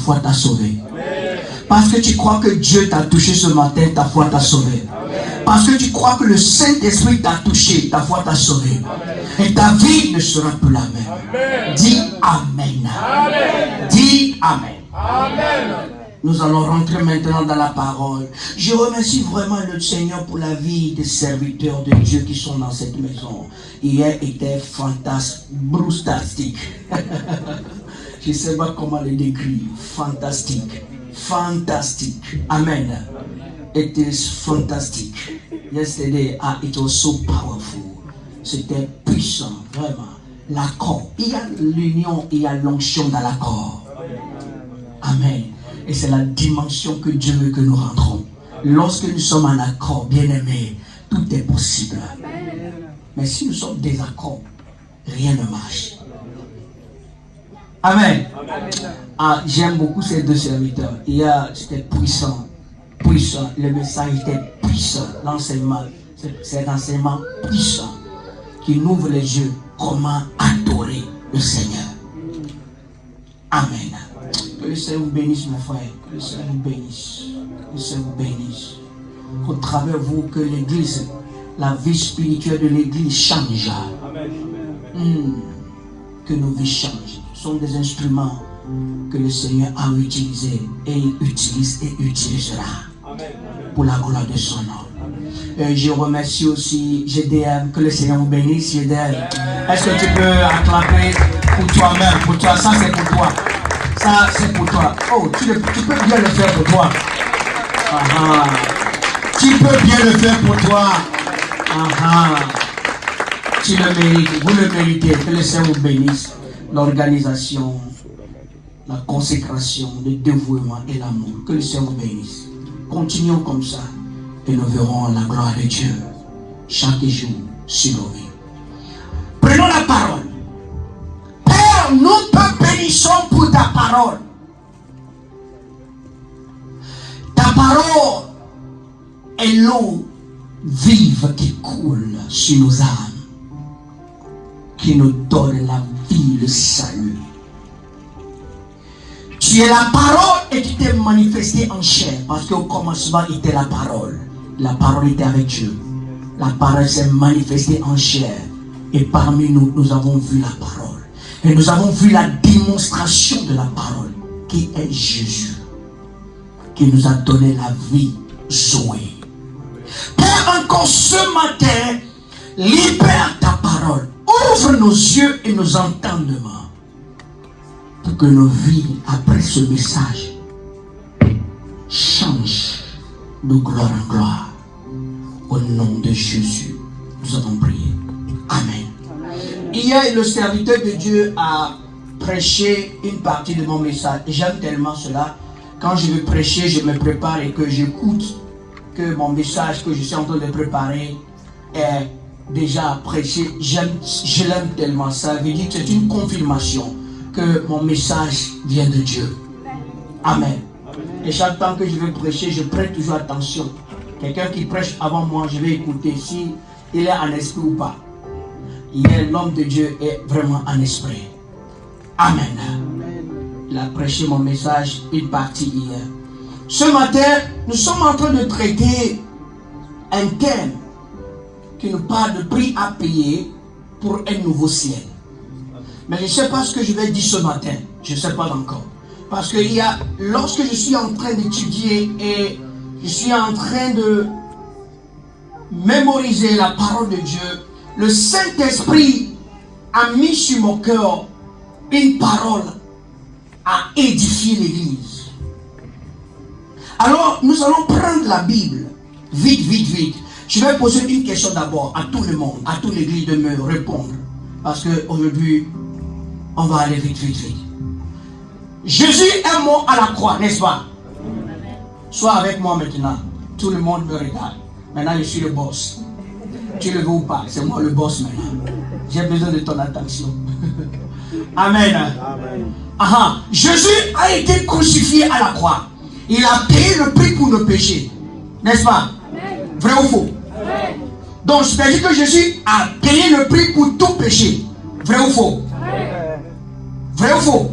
foi t'a sauvé. Parce que tu crois que Dieu t'a touché ce matin, ta foi t'a sauvé. Parce que tu crois que le Saint-Esprit t'a touché, ta foi t'a sauvé. Et ta vie ne sera plus la même. Dis Amen. Dis Amen. Nous allons rentrer maintenant dans la parole. Je remercie vraiment le Seigneur pour la vie des serviteurs de Dieu qui sont dans cette maison. Hier était fantastique. Je ne sais pas comment le décrire. Fantastique. Amen. It is fantastic. Yesterday, it was so powerful. C'était puissant, vraiment. L'accord. Il y a l'union, il y a l'onction dans l'accord. Amen. Et c'est la dimension que Dieu veut que nous rentrons. Lorsque nous sommes en accord, bien-aimés, tout est possible. Mais si nous sommes désaccord, rien ne marche. Amen. Ah, j'aime beaucoup ces deux serviteurs. Hier, c'était puissant. Le message était puissant. L'enseignement, c'est un enseignement puissant qui nous ouvre les yeux. Comment adorer le Seigneur. Amen. Que le Seigneur vous bénisse, mes frères. Que le Seigneur vous bénisse. Que le Seigneur vous bénisse. Qu'au travers de vous, que l'Église, la vie spirituelle de l'Église change. Que nos vies changent. Ce sont des instruments que le Seigneur a utilisés et il utilise et utilisera pour la gloire de son nom. Et je remercie aussi GDM, que le Seigneur vous bénisse, GDM. Est-ce que tu peux acclamer pour toi-même, pour toi? Ça c'est pour toi. Ça c'est pour toi. Oh, tu peux bien le faire pour toi. Tu peux bien le faire pour toi. Tu le mérites, vous le méritez. Que le Seigneur vous bénisse. L'organisation, la consécration, le dévouement et l'amour. Que le Seigneur vous bénisse. Continuons comme ça et nous verrons la gloire de Dieu chaque jour sur nos vies. Prenons la parole. Père, nous te bénissons pour ta parole. Ta parole est l'eau vive qui coule sur nos âmes, qui nous donne la vie, le salut. Tu es la parole et tu t'es manifesté en chair. Parce qu'au commencement était la parole. La parole était avec Dieu. La parole s'est manifestée en chair. Et parmi nous, nous avons vu la parole. Et nous avons vu la démonstration de la parole, qui est Jésus, qui nous a donné la vie, Zoé. Père, encore ce matin, libère ta parole. Ouvre nos yeux et nos entendements. Pour que nos vies, après ce message, changent de gloire en gloire. Au nom de Jésus, nous avons prié. Amen. Hier, le serviteur de Dieu a prêché une partie de mon message. J'aime tellement cela. Quand je veux prêcher, je me prépare et que j'écoute que mon message que je suis en train de préparer est déjà prêché. Je l'aime tellement. Ça veut dire que c'est une confirmation que mon message vient de Dieu. Amen. Et chaque temps que je vais prêcher, je prête toujours attention. Quelqu'un qui prêche avant moi, je vais écouter si il est en esprit ou pas. L'homme de Dieu est vraiment en esprit. Amen. Il a prêché mon message, une partie hier. Ce matin, nous sommes en train de traiter un thème qui nous parle de prix à payer pour un nouveau ciel. Mais je ne sais pas ce que je vais dire ce matin. Je ne sais pas encore. Parce que lorsque je suis en train d'étudier et je suis en train de mémoriser la parole de Dieu, le Saint-Esprit a mis sur mon cœur une parole à édifier l'Église. Alors, nous allons prendre la Bible. Vite. Je vais poser une question d'abord à tout le monde, à toute l'Église de me répondre. Parce qu'aujourd'hui, on va aller vite. Jésus est mort à la croix, n'est-ce pas? Sois avec moi maintenant. Tout le monde me regarde. Maintenant, je suis le boss. Tu le veux ou pas? C'est moi le boss maintenant. J'ai besoin de ton attention. Amen. Jésus a été crucifié à la croix. Il a payé le prix pour nos péchés. N'est-ce pas? Vrai ou faux? Donc, c'est-à-dire que Jésus a payé le prix pour tout péché. Vrai ou faux? Vrai ou faux?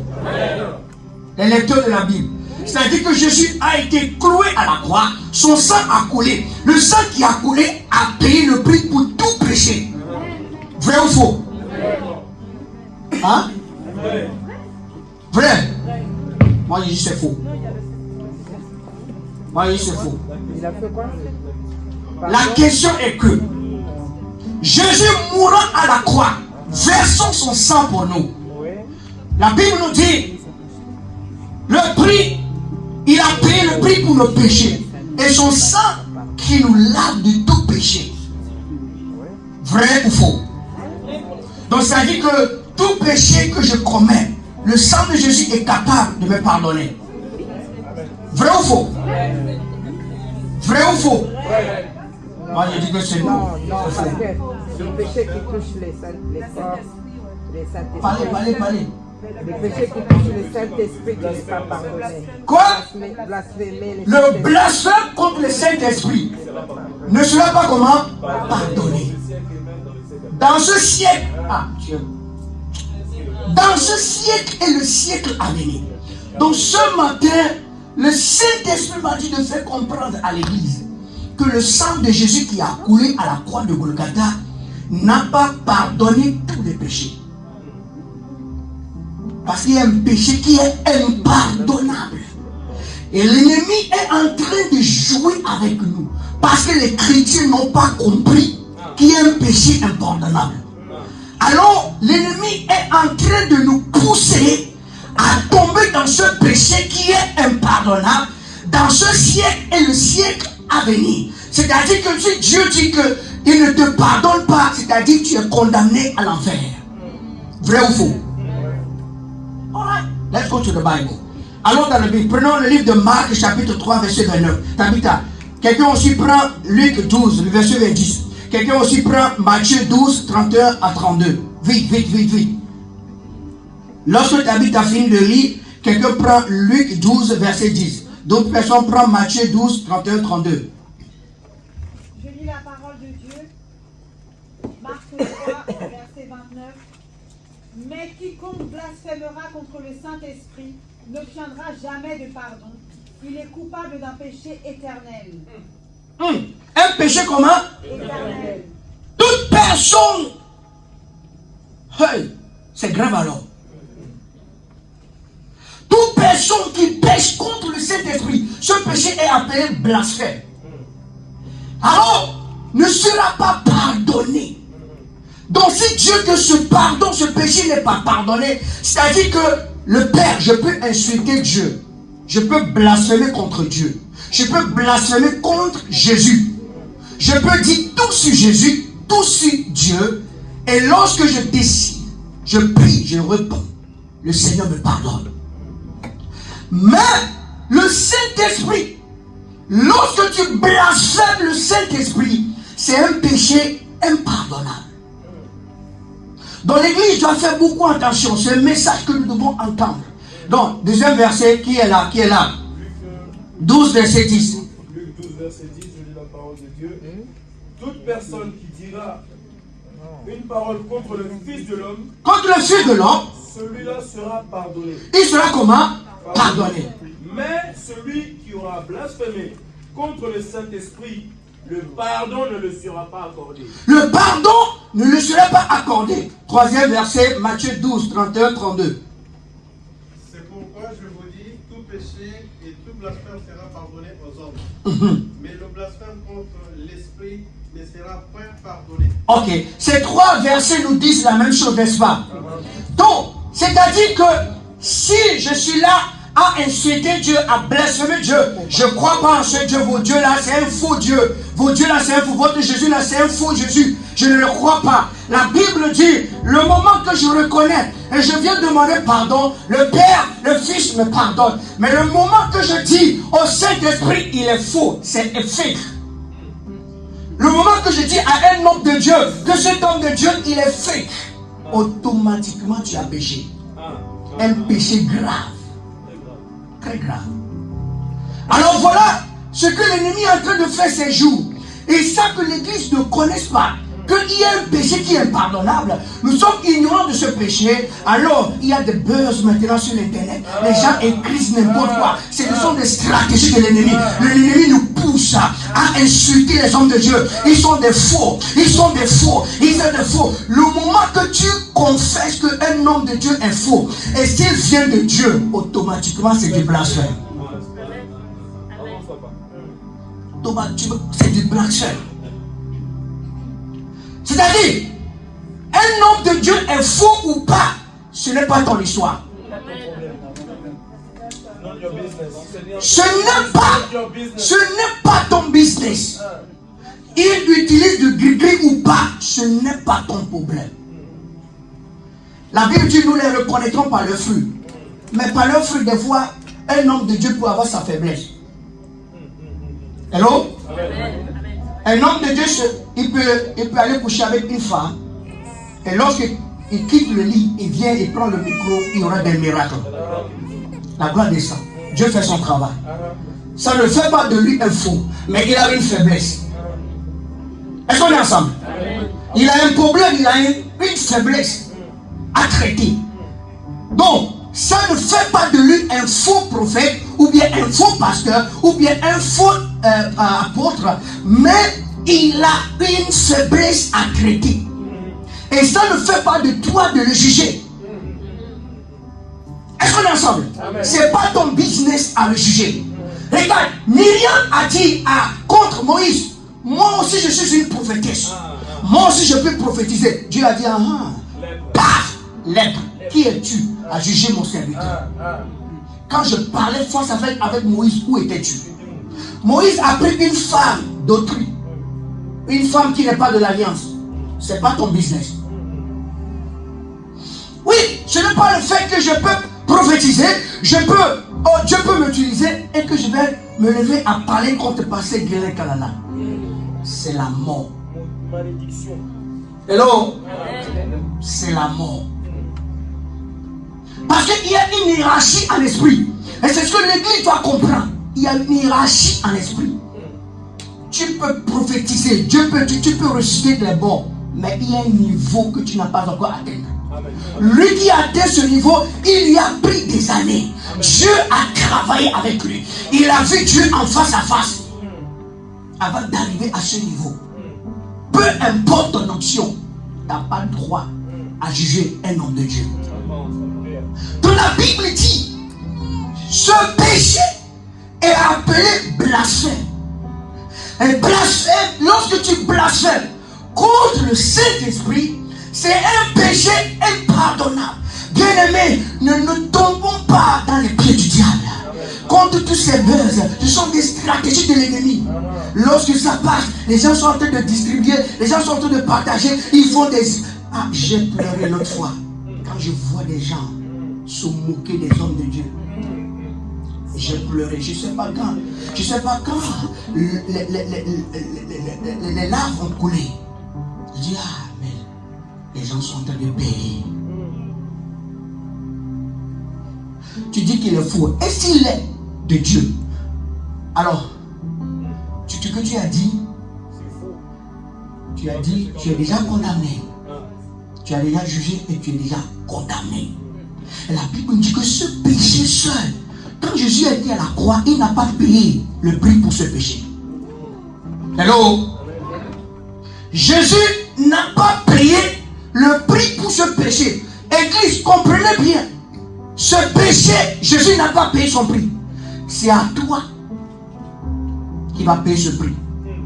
les lecteurs de la Bible. C'est-à-dire que Jésus a été cloué à la croix, son sang a coulé. Le sang qui a coulé a payé le prix pour tout péché. Vrai ou faux? Hein? Vrai? Moi je dis c'est faux. Moi je dis c'est faux. La question est que Jésus mourant à la croix, versant son sang pour nous. La Bible nous dit, le prix, il a payé le prix pour nos péchés. Et son sang qui nous lave de tout péché. Vrai ou faux? Donc ça dit que tout péché que je commets, le sang de Jésus est capable de me pardonner. Vrai ou faux? Vrai ou faux? Moi je dis que c'est non. Non, parce que le péché qui touche les corps, les Saint-Esprit. Parlez. Le péché qui touche le Saint-Esprit qui n'est pas pardonné. Quoi? Blasphémer Le blasphème contre le Saint-Esprit ne sera pas comment? Pardonné. Dans ce siècle, dans ce siècle et le siècle à venir. Donc ce matin, le Saint-Esprit m'a dit de faire comprendre à l'Église que le sang de Jésus qui a coulé à la croix de Golgotha n'a pas pardonné tous les péchés. Parce qu'il y a un péché qui est impardonnable. Et l'ennemi est en train de jouer avec nous. Parce que les chrétiens n'ont pas compris qu'il y a un péché impardonnable. Alors l'ennemi est en train de nous pousser à tomber dans ce péché qui est impardonnable dans ce siècle et le siècle à venir. C'est-à-dire que si Dieu dit qu'il ne te pardonne pas, c'est-à-dire que tu es condamné à l'enfer. Vrai ou faux? Alright, let's go to the Bible. Allons dans la Bible. Prenons le livre de Marc, chapitre 3, verset 29. Tabitha, quelqu'un aussi prend Luc 12, le verset 20. Quelqu'un aussi prend Matthieu 12, 31 à 32. Vite. Lorsque Tabitha finit de lire, quelqu'un prend Luc 12, verset 10. D'autres personnes prennent Matthieu 12, 31, 32. Je lis la parole de Dieu. Marc 3, verset 29. Mais quiconque blasphémera contre le Saint-Esprit n'obtiendra jamais de pardon. Il est coupable d'un péché éternel. Un péché comment? Éternel. Toute personne. Hey, c'est grave alors. Toute personne qui pêche contre le Saint-Esprit, ce péché est appelé blasphème. Alors, ne sera pas pardonné. Donc si Dieu te se pardonne, ce péché n'est pas pardonné, c'est-à-dire que le Père, je peux insulter Dieu. Je peux blasphémer contre Dieu. Je peux blasphémer contre Jésus. Je peux dire tout sur Jésus, tout sur Dieu. Et lorsque je décide, je prie, je réponds, le Seigneur me pardonne. Mais le Saint-Esprit, lorsque tu blasphèmes le Saint-Esprit, c'est un péché impardonnable. Donc l'église doit faire beaucoup attention. C'est un message que nous devons entendre. Donc, deuxième verset, qui est là? 12, verset 10. Luc 12, verset 10, je lis la parole de Dieu. Toute personne qui dira une parole contre le Fils de l'homme, celui-là sera pardonné. Il sera comment? Pardonné. Mais celui qui aura blasphémé contre le Saint-Esprit, le pardon ne le sera pas accordé. Le pardon ne le sera pas accordé. Troisième verset, Matthieu 12, 31, 32. C'est pourquoi je vous dis, tout péché et tout blasphème sera pardonné aux hommes. Mais le blasphème contre l'Esprit ne sera point pardonné. Ok, ces trois versets nous disent la même chose, n'est-ce pas? Donc, c'est-à-dire que si je suis là à insulter Dieu, à blasphémer Dieu, je ne crois pas en ce Dieu, vos dieux là c'est un faux Dieu, vos dieux là c'est un faux, votre Jésus là c'est un faux Jésus, je ne le crois pas. La Bible dit, le moment que je reconnais et je viens demander pardon, le Père, le Fils me pardonne. Mais le moment que je dis au Saint-Esprit, il est faux, c'est fake. Le moment que je dis à un homme de Dieu que cet homme de Dieu il est fake, automatiquement tu as péché. Un péché grave. Très grave. Alors voilà ce que l'ennemi est en train de faire ces jours. Et ça que l'église ne connaisse pas. qu'il y a un péché qui est impardonnable, nous sommes ignorants de ce péché, alors il y a des buzz maintenant sur l'internet. Les gens écrivent n'importe quoi. Ce sont des stratégies de l'ennemi. L'ennemi nous pousse à insulter les hommes de Dieu. Ils sont des faux. Ils sont des faux. Ils sont des faux. Le moment que tu confesses qu'un homme de Dieu est faux, et s'il vient de Dieu, automatiquement c'est du blasphème. Automatiquement c'est du blasphème. C'est-à-dire, un homme de Dieu est faux ou pas, ce n'est pas ton histoire. Ce n'est pas ton business. Il utilise du gris-gris ou pas, ce n'est pas ton problème. La Bible dit nous les reconnaîtrons par le fruit. Mais par le fruit, des fois, un homme de Dieu peut avoir sa faiblesse. Hello? Un homme de Dieu, il peut aller coucher avec une femme. Et lorsqu'il quitte le lit, il vient et prend le micro, il y aura des miracles. La gloire descend. Dieu fait son travail. Ça ne fait pas de lui un faux, mais il a une faiblesse. Est-ce qu'on est ensemble? Il a un problème, il a une faiblesse à traiter. Donc, ça ne fait pas de lui un faux prophète, ou bien un faux pasteur, ou bien un faux apôtre, mais il a une faiblesse à traiter. Et ça ne fait pas de toi de le juger. Est-ce qu'on est ensemble? C'est pas ton business à le juger. Regarde, Myriam a dit contre Moïse, moi aussi je suis une prophétesse. Moi aussi je peux prophétiser. Dieu a dit, paf, lèpre, qui es-tu à juger mon serviteur? Quand je parlais face avec Moïse, où étais-tu? Moïse a pris une femme d'autrui. Une femme qui n'est pas de l'alliance. C'est pas ton business. Oui, ce n'est pas le fait que je peux prophétiser, Dieu peut m'utiliser et que je vais me lever à parler contre passer Guélé Kalana. C'est la mort. Malédiction. Hello? C'est la mort. Parce qu'il y a une hiérarchie en esprit. Et c'est ce que l'église doit comprendre. Il y a une hiérarchie en esprit. Tu peux prophétiser, tu peux réciter des bons, mais il y a un niveau que tu n'as pas encore atteint. Lui qui a atteint ce niveau, il y a pris des années. Dieu a travaillé avec lui. Il a vu Dieu en face à face. Avant d'arriver à ce niveau, peu importe ton option, tu n'as pas le droit à juger un homme de Dieu. Donc la Bible dit, ce péché est appelé blasphème. Et blasphème, lorsque tu blasphèmes contre le Saint-Esprit, c'est un péché impardonnable. Bien-aimés, ne tombons pas dans les pieds du diable. Contre tous ces buzz, ce sont des stratégies de l'ennemi. Lorsque ça passe, les gens sont en train de distribuer, les gens sont en train de partager, ils font des... j'ai pleuré l'autre fois quand je vois des gens se moquer des hommes de Dieu. J'ai pleuré, je ne sais pas quand les larmes vont couler. Je dis, mais les gens sont en train de payer. Tu dis qu'il est faux. Et s'il est de Dieu, alors, ce que tu as dit, tu as dit, tu es déjà condamné. Tu as déjà jugé et tu es déjà condamné. Et la Bible dit que ce péché seul, quand Jésus a été à la croix, il n'a pas payé le prix pour ce péché. Hello? Jésus n'a pas payé le prix pour ce péché. Église, comprenez bien. Ce péché, Jésus n'a pas payé son prix. C'est à toi qui va payer ce prix.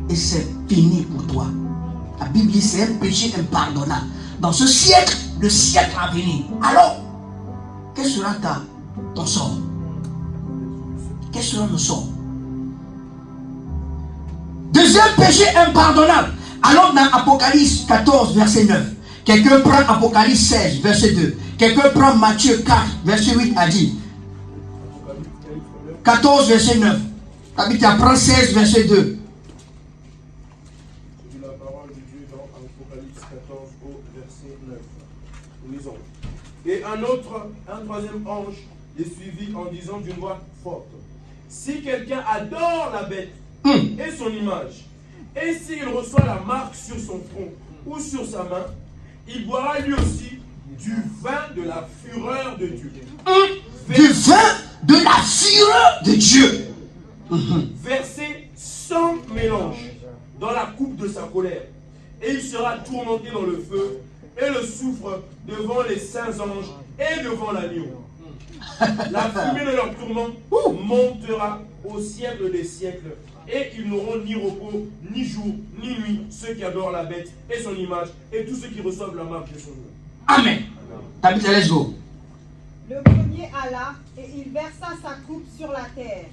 Et c'est fini pour toi. La Bible dit c'est un péché impardonnable. Dans ce siècle, le siècle à venir. Alors, quel sera ton sort? Quel sera le sort? Deuxième péché impardonnable. Alors dans Apocalypse 14, verset 9. Quelqu'un prend Apocalypse 16, verset 2. Quelqu'un prend Matthieu 4, verset 8 à 10. 14, verset 9. Tu apprends 16, verset 2. C'est la parole de Dieu dans Apocalypse 14 au verset 9. Nous lisons. Et un troisième ange les suivit en disant d'une voix forte: si quelqu'un adore la bête et son image, et s'il reçoit la marque sur son front ou sur sa main, il boira lui aussi du vin de la fureur de Dieu. Du vin de la fureur de Dieu. Versé sans mélange dans la coupe de sa colère. Et il sera tourmenté dans le feu et le soufre devant les saints anges et devant l'agneau. La fumée de leur tourment montera au siècle des siècles. Et ils n'auront ni repos, ni jour, ni nuit, ceux qui adorent la bête et son image, et tous ceux qui reçoivent la marque de son nom. Amen. Tabitha, let's go. Le premier alla, et il versa sa coupe sur la terre.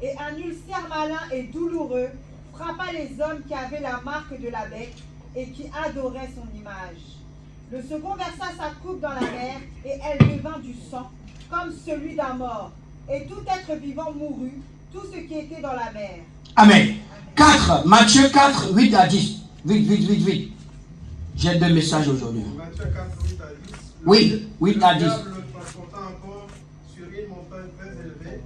Et un ulcère malin et douloureux frappa les hommes qui avaient la marque de la bête et qui adoraient son image. Le second versa sa coupe dans la mer, et elle devint du sang, comme celui d'un mort. Et tout être vivant mourut, tout ce qui était dans la mer. Amen. 4, Matthieu 4, 8 à 10. Vite. J'ai 2 messages aujourd'hui. Matthieu 4, 8 à 10. Oui, 8 à 10. Le diable le transporta encore sur une montagne très élevée,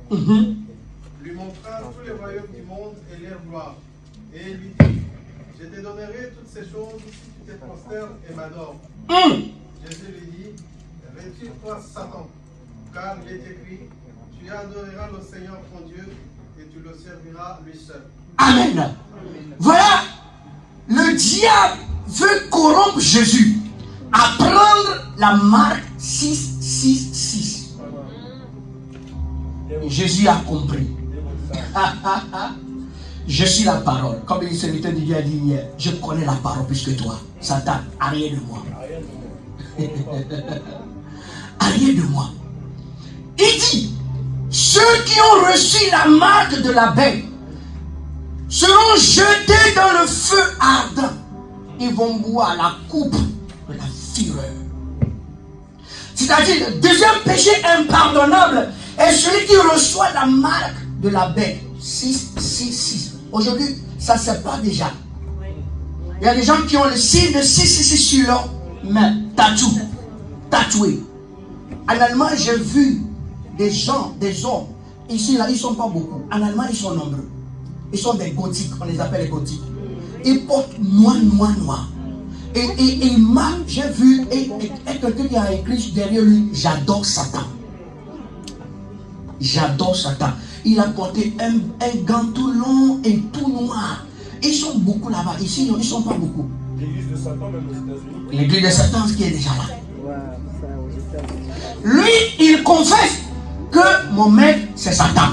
lui montra tous les royaumes du monde et leur gloire. Et il lui dit, je te donnerai toutes ces choses si tu te prosternes et m'adores. Jésus lui dit, retire-toi Satan, car il est écrit, tu adoreras le Seigneur ton Dieu et tu le serviras lui seul. Amen. Voilà, le diable veut corrompre Jésus à prendre la marque 666. Jésus a compris. Je suis la parole. Comme le serviteur de Dieu a dit hier, je connais la parole plus que toi. Satan, arrière de moi. Arrière de moi. Il dit, ceux qui ont reçu la marque de la bête seront jetés dans le feu ardent. Ils vont boire la coupe de la fureur. C'est-à-dire, le deuxième péché impardonnable est celui qui reçoit la marque de la bête. 666. Aujourd'hui, ça ne se sait pas déjà. Il y a des gens qui ont le signe de 666 sur leur main, tatoué. En Allemagne, j'ai vu des gens, des hommes, ici, là, ils ne sont pas beaucoup. En Allemagne, ils sont nombreux. Ils sont des gothiques, on les appelle les gothiques. Ils portent noir. Et il m'a, j'ai vu, et quelqu'un qui a écrit derrière lui, j'adore Satan. J'adore Satan. Il a porté un gant tout long et tout noir. Ils sont beaucoup là-bas. Ici, ils ne sont pas beaucoup. L'église de Satan, même aux États-Unis. L'église de Satan, qui est déjà là. Lui, il confesse que mon maître, c'est Satan.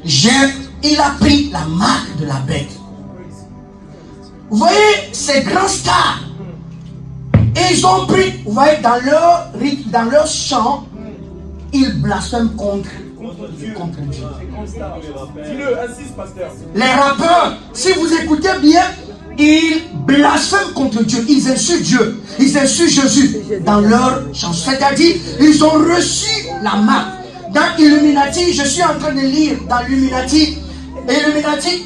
Il a pris la marque de la bête. Vous voyez, ces grands stars, ils ont pris, vous voyez, dans leur rythme, dans leur chant, ils blasphèment contre Dieu. Dis-le, insiste, pasteur. Les rappeurs, si vous écoutez bien, ils blasphèment contre Dieu, ils insultent Dieu, ils insultent Jésus dans leur chanson. C'est-à-dire, ils ont reçu la marque. Dans Illuminati, je suis en train de lire dans l'Illuminati,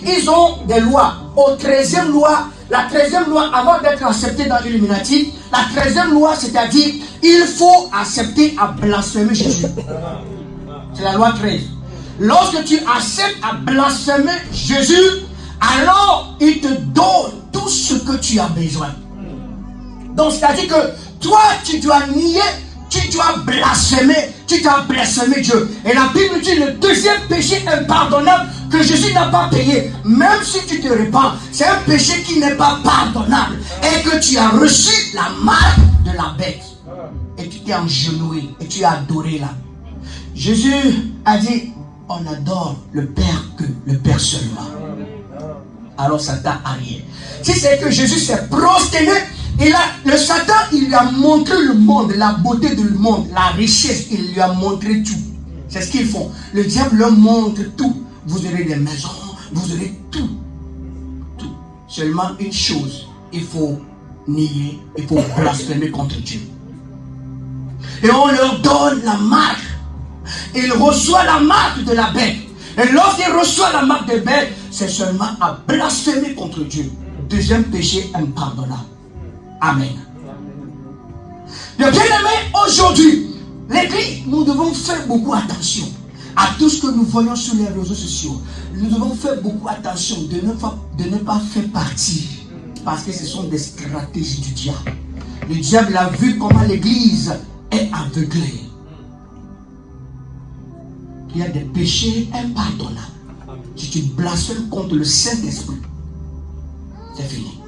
ils ont des lois. Au 13e loi, la 13e loi, avant d'être acceptée dans l'Illuminati, la 13e loi, c'est-à-dire, il faut accepter à blasphémer Jésus. C'est la loi 13. Lorsque tu acceptes à blasphémer Jésus, alors il te donne tout ce que tu as besoin. Donc, c'est-à-dire que toi, tu dois nier, tu dois blasphémer Dieu. Et la Bible dit le deuxième péché impardonnable que Jésus n'a pas payé, même si tu te répands, c'est un péché qui n'est pas pardonnable. Et que tu as reçu la marque de la bête. Et tu t'es engenouillé et tu as adoré là. Jésus a dit, on adore le Père que le Père seulement. Alors Satan arrière. Si c'est que Jésus s'est prosterné, et là, le Satan, il lui a montré le monde, la beauté du monde, la richesse, il lui a montré tout. C'est ce qu'ils font. Le diable leur montre tout. Vous aurez des maisons, vous aurez tout. Tout. Seulement une chose, il faut nier, il faut blasphémer contre Dieu. Et on leur donne la marque. Il reçoit la marque de la bête. Et lorsqu'il reçoit la marque de la bête, c'est seulement à blasphémer contre Dieu. Deuxième péché impardonnable. Amen. Bien aimé, aujourd'hui, l'église, nous devons faire beaucoup attention à tout ce que nous voyons sur les réseaux sociaux. Nous devons faire beaucoup attention de ne pas faire partie. parce que ce sont des stratégies du diable. Le diable a vu comment l'église est aveuglée. Il y a des péchés impardonnables. Si tu blasphèmes contre le Saint-Esprit, c'est fini.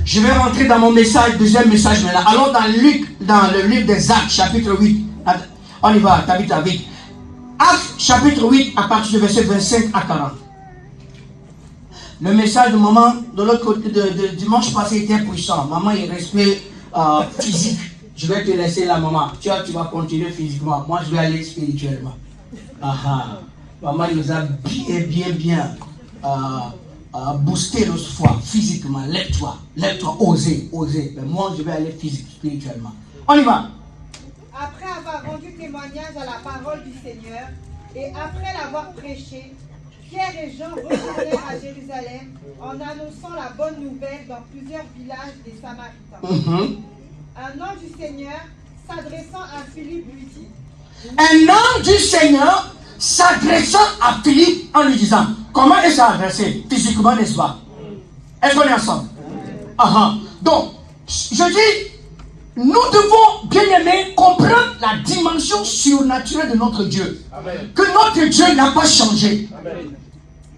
Je vais rentrer dans mon message, deuxième message maintenant. Allons dans le livre des Actes, chapitre 8. On y va, t'habites avec. Actes, chapitre 8, à partir du verset 25 à 40. Le message de maman, de l'autre côté, de dimanche passé, était puissant. Maman, il respect physique. Je vais te laisser là, maman. Tu vas continuer physiquement. Moi, je vais aller spirituellement. Maman, il nous a bien boosté notre foi physiquement. Lève-toi, osez. Mais moi, je vais aller spirituellement. On y va. Après avoir rendu témoignage à la parole du Seigneur et après l'avoir prêché, Pierre et Jean retournèrent à Jérusalem en annonçant la bonne nouvelle dans plusieurs villages des Samaritains. Un ange du Seigneur s'adressant à Philippe lui dit. Un ange du Seigneur s'adressant à Philippe en lui disant, comment il s'est adressé physiquement, n'est-ce pas? Est-ce qu'on est ensemble? Donc, je dis, nous devons, bien aimés, comprendre la dimension surnaturelle de notre Dieu. Amen. Que notre Dieu n'a pas changé. Amen.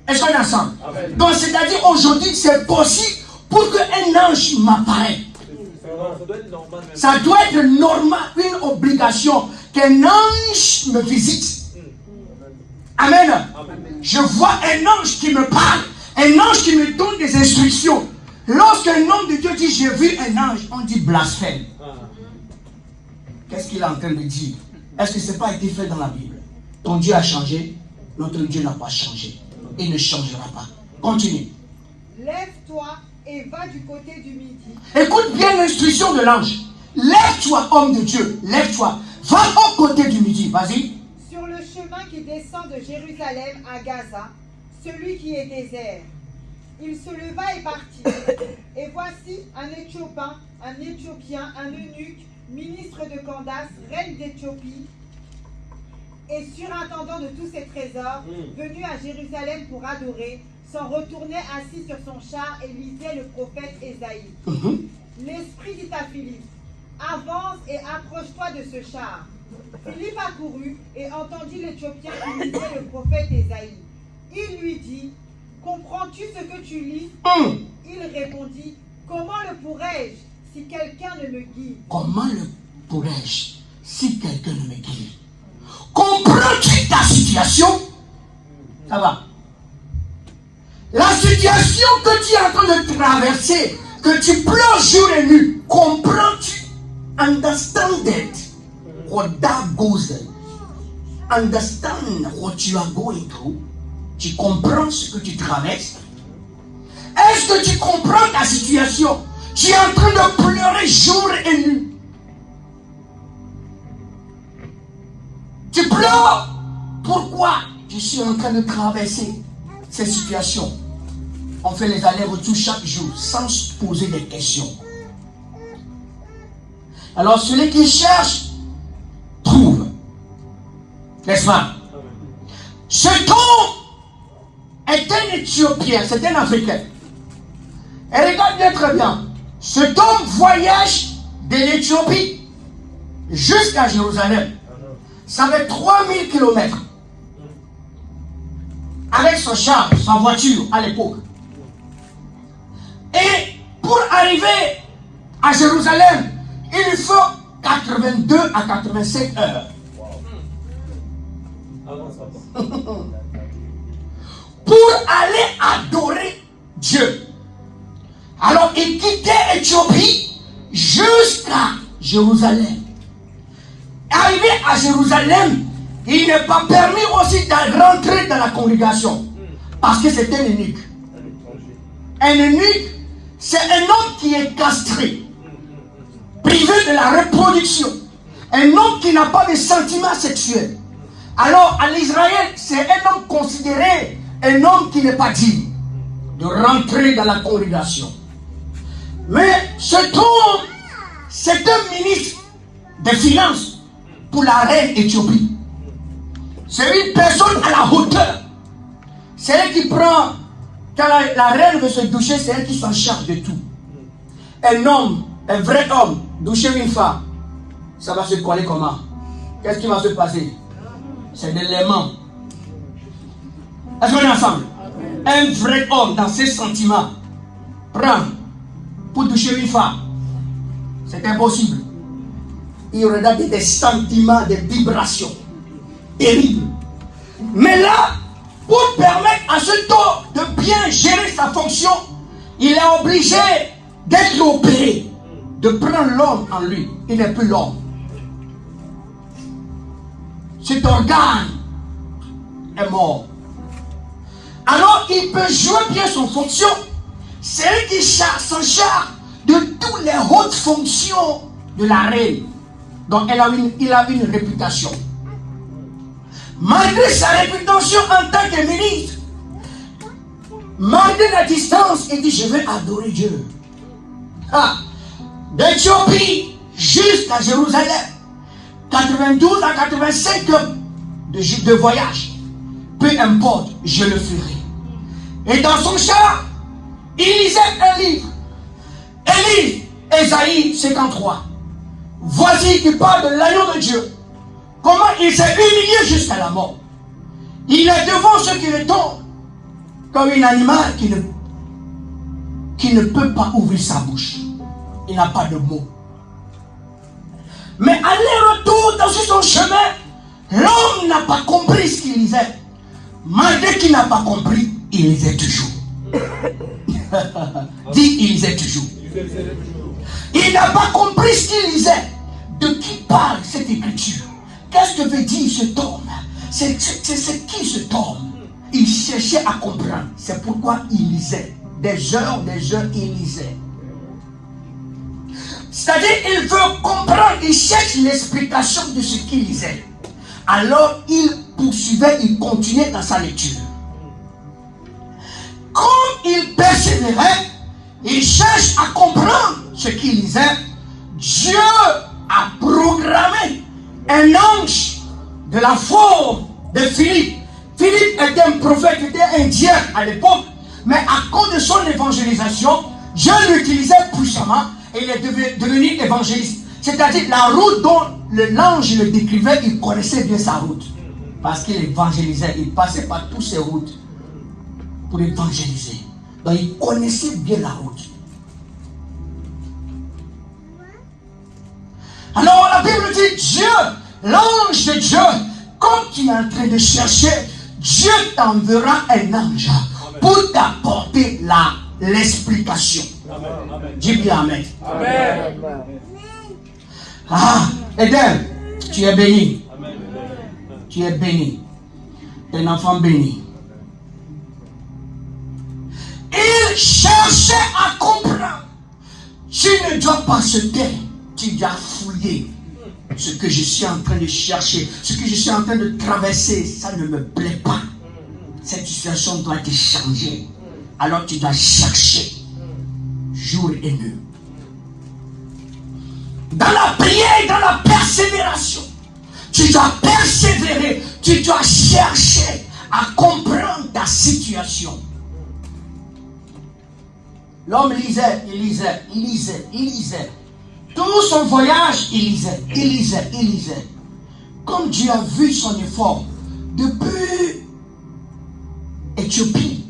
Est-ce qu'on est ensemble? Amen. Donc, c'est-à-dire, aujourd'hui, c'est possible pour qu'un ange m'apparaisse. Ça doit être normal, une obligation qu'un ange me visite. Amen. Amen. Je vois un ange qui me parle, un ange qui me donne des instructions. Lorsqu'un homme de Dieu dit j'ai vu un ange, on dit blasphème. Qu'est-ce qu'il est en train de dire? Est-ce que ce n'est pas été fait dans la Bible? Ton Dieu a changé, notre Dieu n'a pas changé. Il ne changera pas. Continue. Lève-toi et va du côté du midi. Écoute bien l'instruction de l'ange. Lève-toi, homme de Dieu, lève-toi. Va au côté du midi, vas-y. Sur le chemin qui descend de Jérusalem à Gaza, celui qui est désert. Il se leva et partit. Et voici un Éthiopien, un eunuque, ministre de Candace, reine d'Éthiopie, et surintendant de tous ses trésors, venu à Jérusalem pour adorer, s'en retournait assis sur son char et lisait le prophète Ésaïe. L'Esprit dit à Philippe, avance et approche-toi de ce char. Philippe accourut et entendit l'Éthiopien qui lisait le prophète Ésaïe. Il lui dit, comprends-tu ce que tu lis? Il répondit, comment le pourrais-je si quelqu'un ne me guide? Comment le pourrais-je si quelqu'un ne me guide? Comprends-tu ta situation? Ça va. La situation que tu es en train de traverser, que tu pleures jour et nuit, comprends-tu? Understand it. What that goes there. Understand what you are going through. Tu comprends ce que tu traverses? Est-ce que tu comprends ta situation? Tu es en train de pleurer jour et nuit. Tu pleures. Pourquoi? Je suis en train de traverser ces situations. On fait les allers-retours chaque jour sans se poser des questions. Alors celui qui cherche, trouve. N'est-ce pas? Cet homme est un Éthiopien, c'est un Africain. Et regarde bien très bien. Cet homme voyage de l'Éthiopie jusqu'à Jérusalem. Ça fait 3000 km. Avec son char, sa voiture à l'époque. Et pour arriver à Jérusalem, il faut 82 à 85 heures. Pour aller adorer Dieu. Alors il quittait Éthiopie jusqu'à Jérusalem. Arrivé à Jérusalem, il n'est pas permis aussi de rentrer dans la congrégation. Parce que c'est un eunuque. Un eunuque, c'est un homme qui est castré, privé de la reproduction. Un homme qui n'a pas de sentiments sexuels. Alors, à l'Israël, c'est un homme considéré un homme qui n'est pas digne de rentrer dans la congrégation. Mais cet homme, c'est un ministre des Finances pour la reine Éthiopie. C'est une personne à la hauteur. C'est elle qui prend Quand la reine veut se doucher, c'est elle qui s'en charge de tout. Un homme, un vrai homme, doucher une femme, ça va se coller comment? Qu'est-ce qui va se passer? C'est de l'aimant. Est-ce qu'on est ensemble? Un vrai homme dans ses sentiments prend pour toucher une femme. C'est impossible. Il y aura des sentiments, des vibrations terribles. Mais là, pour permettre à ce taux de bien gérer sa fonction, il est obligé d'être opéré, de prendre l'homme en lui. Il n'est plus l'homme. Cet organe est mort. Alors il peut jouer bien son fonction. C'est lui qui s'en charge de toutes les hautes fonctions de la reine. Donc il a une réputation. Malgré sa réputation en tant que ministre, malgré la distance, il dit je vais adorer Dieu. D'Éthiopie jusqu'à Jérusalem, 92 à 85 heures de voyage. Peu importe, je le ferai. Et dans son char, il lisait un livre. Élie, Ésaïe 53. Voici qui parle de l'agneau de Dieu. Comment il s'est humilié jusqu'à la mort. Il est devant ceux qui le tombent. Comme un animal qui ne peut pas ouvrir sa bouche. Il n'a pas de mots. Mais aller-retour dans son chemin, l'homme n'a pas compris ce qu'il lisait. Malgré qu'il n'a pas compris, il lisait toujours. Dis, il lisait toujours. Il n'a pas compris ce qu'il lisait. De qui parle cette écriture? Qu'est-ce que veut dire ce tome? C'est qui ce tome? Il cherchait à comprendre. C'est pourquoi il lisait. Des heures, il lisait. C'est-à-dire, il veut comprendre, il cherche l'explication de ce qu'il lisait. Alors, il poursuivait, il continuait dans sa lecture. Comme il persévérait, il cherche à comprendre ce qu'il lisait. Dieu a programmé un ange de la forme de Philippe. Philippe était un prophète, était un diacre à l'époque, mais à cause de son évangélisation, Dieu l'utilisait puissamment et il est devenu évangéliste. C'est-à-dire la route dont l'ange le décrivait, il connaissait bien sa route. Parce qu'il évangélisait, il passait par toutes ces routes pour évangéliser. Donc il connaissait bien la route. Alors la Bible dit, Dieu, l'ange de Dieu, comme tu es en train de chercher, Dieu t'enverra un ange pour t'apporter l'explication. Dis bien Amen. Amen. Eden, tu es béni. Tu es béni. Tu es un enfant béni. Il cherchait à comprendre. Tu ne dois pas se taire. Tu dois fouiller ce que je suis en train de chercher, ce que je suis en train de traverser. Ça ne me plaît pas. Cette situation doit être changée. Alors tu dois chercher jour et nuit. Dans la prière, dans la persévération, tu dois persévérer, tu dois chercher à comprendre ta situation. L'homme lisait, il lisait, il lisait, il lisait. Tout son voyage, il lisait, il lisait, il lisait. Comme Dieu a vu son effort depuis Éthiopie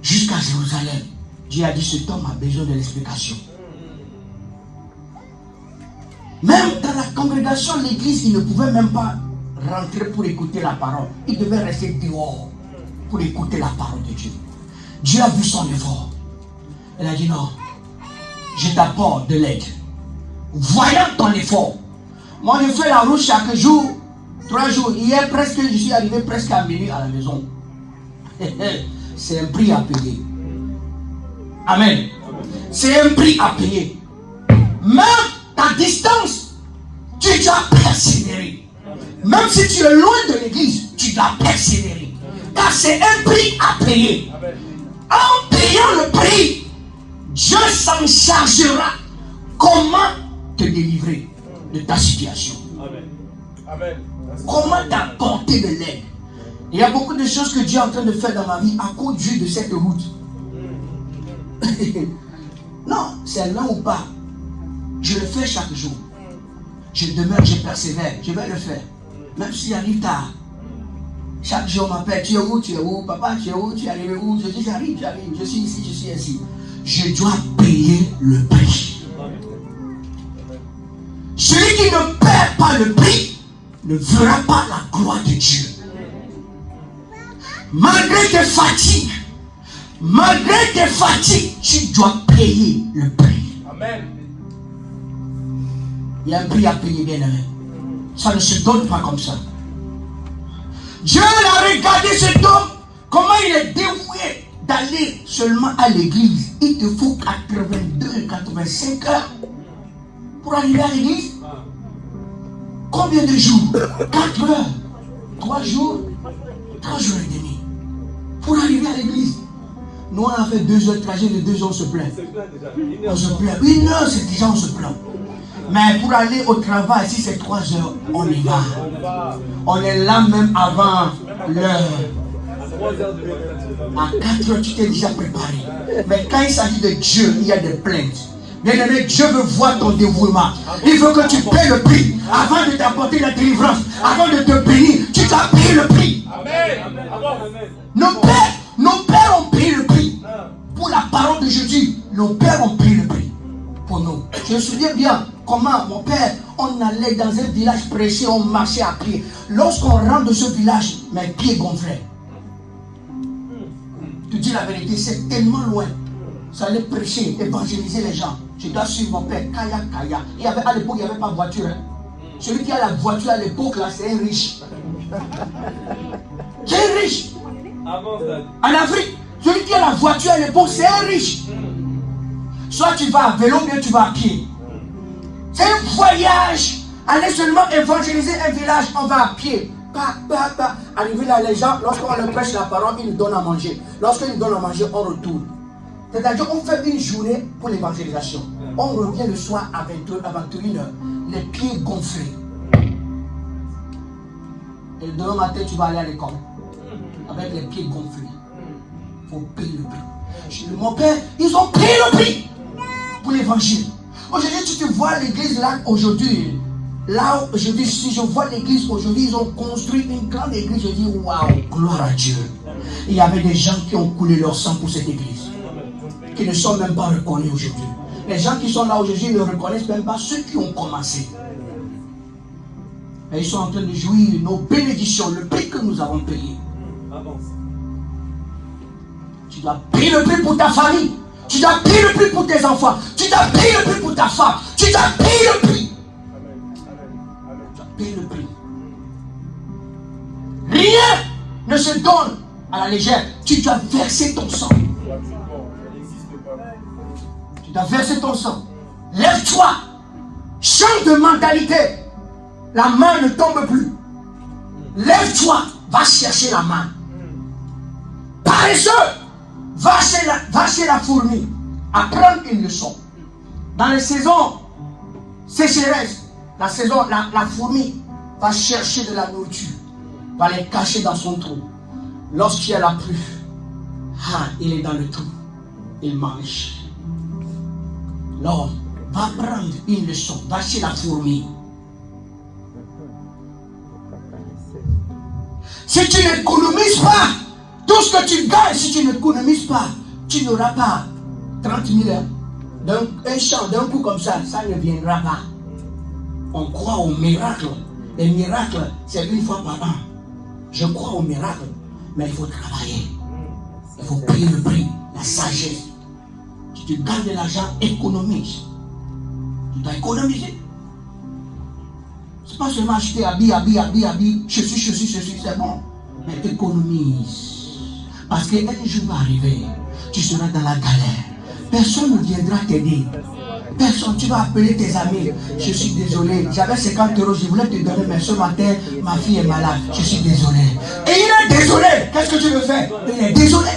jusqu'à Jérusalem, Dieu a dit cet homme a besoin de l'explication. Même dans la congrégation, l'église, il ne pouvait même pas rentrer pour écouter la parole. Il devait rester dehors pour écouter la parole de Dieu. Dieu a vu son effort. Il a dit non, je t'apporte de l'aide. Voyant ton effort. Moi, je fais la route chaque jour, 3 jours. Hier, presque, je suis arrivé presque à minuit à la maison. C'est un prix à payer. Amen. C'est un prix à payer. Même ta distance, tu dois persévérer. Même si tu es loin de l'église, tu dois persévérer. Car c'est un prix à payer. En payant le prix, Dieu s'en chargera. Comment te délivrer de ta situation? Amen. Comment t'apporter de l'aide? Il y a beaucoup de choses que Dieu est en train de faire dans ma vie à cause de cette route. Non, c'est lent ou pas. Je le fais chaque jour. Je demeure, je persévère. Je vais le faire. Même s'il arrive tard. Chaque jour, on m'appelle. Tu es où? Tu es où? Papa, tu es où? Tu es arrivé où? Je dis, j'arrive. Je suis ici, je suis ici. Je dois payer le prix. Celui qui ne paie pas le prix ne verra pas la gloire de Dieu. Malgré tes fatigues, tu dois payer le prix. Amen. Il y a un prix à payer, bien aimé. Ça ne se donne pas comme ça. Dieu a regardé cet homme, comment il est dévoué d'aller seulement à l'église. Il te faut 82, 85 heures pour arriver à l'église. Combien de jours? 4 heures, 3 jours, 3 jours et demi pour arriver à l'église. Nous on a fait 2 heures de trajet, de 2 heures on se plaint. On se plaint. 1 heure c'est déjà on se plaint. Mais pour aller au travail, si c'est 3 heures, on y va. On est là même avant l'heure. À 4 heures, tu t'es déjà préparé. Mais quand il s'agit de Dieu, il y a des plaintes. Bien aimé, Dieu veut voir ton dévouement. Il veut que tu paies le prix. Avant de t'apporter la délivrance, avant de te bénir, tu dois payer le prix. Nos pères ont payé le prix. Pour la parole de Jésus, nos pères ont payé le prix. Pour nous. Je me souviens bien comment mon père, on allait dans un village prêcher, on marchait à pied. Lorsqu'on rentre de ce village, mes pieds gonflaient. Tu dis la vérité, c'est tellement loin. Ça allait prêcher, évangéliser les gens. Je dois suivre mon père, Kaya. À l'époque, il n'y avait pas de voiture. Hein. Celui qui a la voiture à l'époque, là, c'est un riche. C'est un riche. En Afrique, celui qui a la voiture à l'époque, c'est un riche. Soit tu vas à vélo, bien tu vas à pied. C'est un voyage. Aller seulement évangéliser un village, on va à pied. Arriver là, les gens, lorsqu'on leur prêche la parole, ils nous donnent à manger. Lorsqu'ils nous donnent à manger, on retourne. C'est-à-dire qu'on fait une journée pour l'évangélisation. On revient le soir à 21h, les pieds gonflés. Et le demain matin, tu vas aller à l'école. Avec les pieds gonflés. Il faut payer le prix. Mon père, ils ont payé le prix pour l'évangile. Aujourd'hui, tu te vois l'église là aujourd'hui. Là, aujourd'hui, si je vois l'église aujourd'hui, ils ont construit une grande église. Je dis, waouh, gloire à Dieu. Il y avait des gens qui ont coulé leur sang pour cette église, qui ne sont même pas reconnus aujourd'hui. Les gens qui sont là aujourd'hui ne reconnaissent même pas ceux qui ont commencé. Et ils sont en train de jouir nos bénédictions, le prix que nous avons payé. Tu dois payer le prix pour ta famille. Tu dois payer le prix pour tes enfants. Tu dois payer le prix pour ta femme. Tu dois payer le prix. Tu dois payer le prix. Rien ne se donne à la légère. Tu dois verser ton sang. Tu dois verser ton sang. Lève-toi. Change de mentalité. La main ne tombe plus. Lève-toi. Va chercher la main. Paresseux. Va chez la fourmi. Apprendre une leçon. Dans les saisons sécheresse, la fourmi va chercher de la nourriture. Va les cacher dans son trou. Lorsqu'il y a la pluie, il est dans le trou. Il mange. L'homme va prendre une leçon. Va chez la fourmi. Si tu n'économises pas tout ce que tu gagnes, si tu n'économises pas, tu n'auras pas 30 000 heures. Un champ d'un coup comme ça ne viendra pas. On croit au miracle. Les miracles, c'est une fois par an. Je crois au miracle, mais il faut travailler. Il faut payer le prix, la sagesse. Si tu gagnes de l'argent, économise. Tu dois économiser. C'est pas seulement acheter habits, ceci, c'est bon. Mais économise. Parce qu'un jour va arriver, tu seras dans la galère. Personne ne viendra t'aider. Personne, tu vas appeler tes amis. Je suis désolé, j'avais 50 €, je voulais te donner, mais ce matin, ma fille est malade. Je suis désolé. Et il est désolé. Qu'est-ce que tu veux faire? Il est désolé.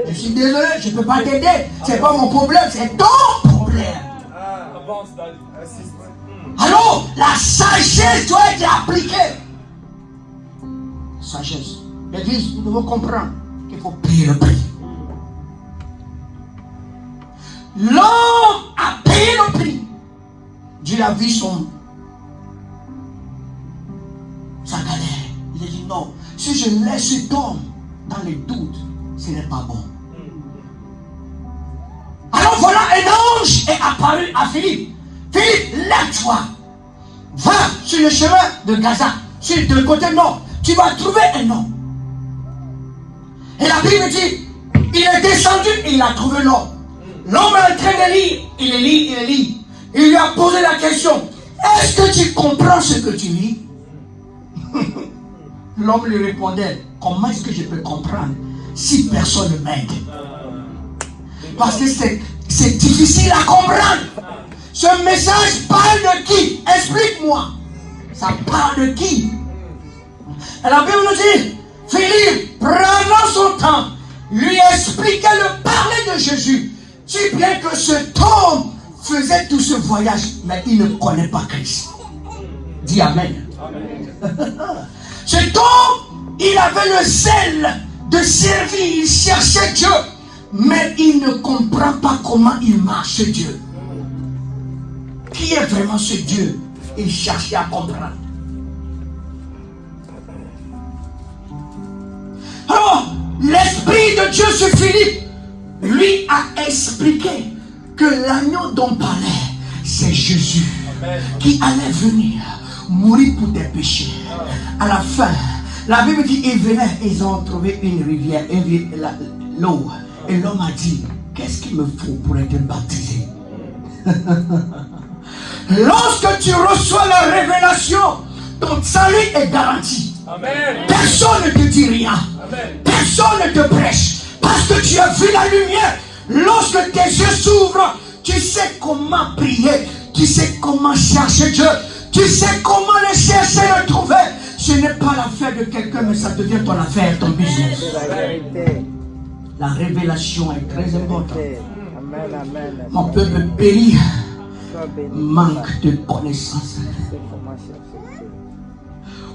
Je suis désolé, je ne peux pas t'aider. C'est pas mon problème, c'est ton problème. Alors, la sagesse doit être appliquée. Sagesse. L'église, nous devons comprendre qu'il faut payer le prix. L'homme a payé le prix. Dieu a vu sa galère. Il a dit non, si je laisse cet homme dans les doutes, ce n'est pas bon. Alors voilà, un ange est apparu à Philippe. Philippe, lève-toi. Va sur le chemin de Gaza, sur le côté nord. Tu vas trouver un homme. Et la Bible dit, il est descendu et il a trouvé l'homme. L'homme est en train de lire, il lit. Il lui a posé la question, est-ce que tu comprends ce que tu lis? L'homme lui répondait, comment est-ce que je peux comprendre si personne ne m'aide? Parce que c'est difficile à comprendre. Ce message parle de qui? Explique-moi. Ça parle de qui? Et la Bible nous dit, Philippe, prenant son temps, lui expliquait le parler de Jésus. Si bien que cet homme faisait tout ce voyage, mais il ne connaît pas Christ. Dis Amen. Cet homme, il avait le zèle de servir, il cherchait Dieu, mais il ne comprend pas comment il marche Dieu. Qui est vraiment ce Dieu? Il cherchait à comprendre. Alors, l'Esprit de Dieu sur Philippe lui a expliqué que l'agneau dont parlait, c'est Jésus. Amen. Qui allait venir mourir pour tes péchés. À la fin, la Bible dit, ils venaient, ils ont trouvé une rivière, l'eau. Et l'homme a dit, qu'est-ce qu'il me faut pour être baptisé? Lorsque tu reçois la révélation, ton salut est garanti. Amen. Personne ne te dit rien. Amen. Personne ne te prêche. Parce que tu as vu la lumière. Lorsque tes yeux s'ouvrent, tu sais comment prier. Tu sais comment chercher Dieu. Tu sais comment le chercher et le trouver. Ce n'est pas l'affaire de quelqu'un, mais ça devient ton affaire, ton business. La révélation est très importante. Mon peuple périt, manque de connaissance.